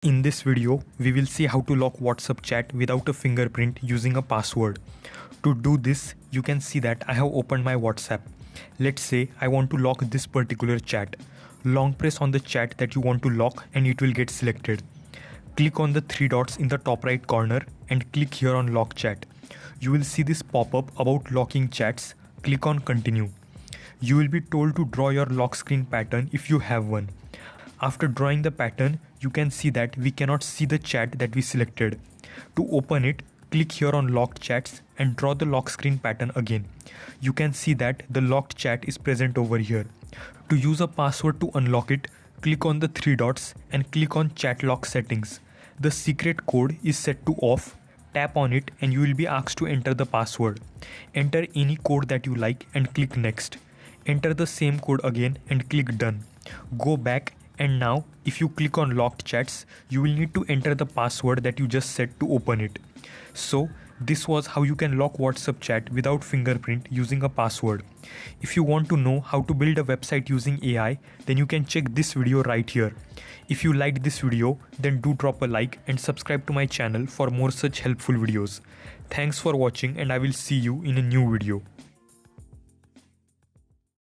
In this video, we will see how to lock WhatsApp chat without a fingerprint using a password. To do this, you can see that I have opened my WhatsApp. Let's say I want to lock this particular chat. Long press on the chat that you want to lock and it will get selected. Click on the three dots in the top right corner and click here on lock chat. You will see this pop-up about locking chats. Click on continue. You will be told to draw your lock screen pattern if you have one. After drawing the pattern, you can see that we cannot see the chat that we selected. To open it, click here on locked chats and draw the lock screen pattern again. You can see that the locked chat is present over here. To use a password to unlock it, click on the three dots and click on chat lock settings. The secret code is set to off. Tap on it and you will be asked to enter the password. Enter any code that you like and click next. Enter the same code again and click done. Go back. And now, if you click on locked chats, you will need to enter the password that you just set to open it. So, this was how you can lock WhatsApp chat without fingerprint using a password. If you want to know how to build a website using AI, then you can check this video right here. If you liked this video, then do drop a like and subscribe to my channel for more such helpful videos. Thanks for watching and I will see you in a new video.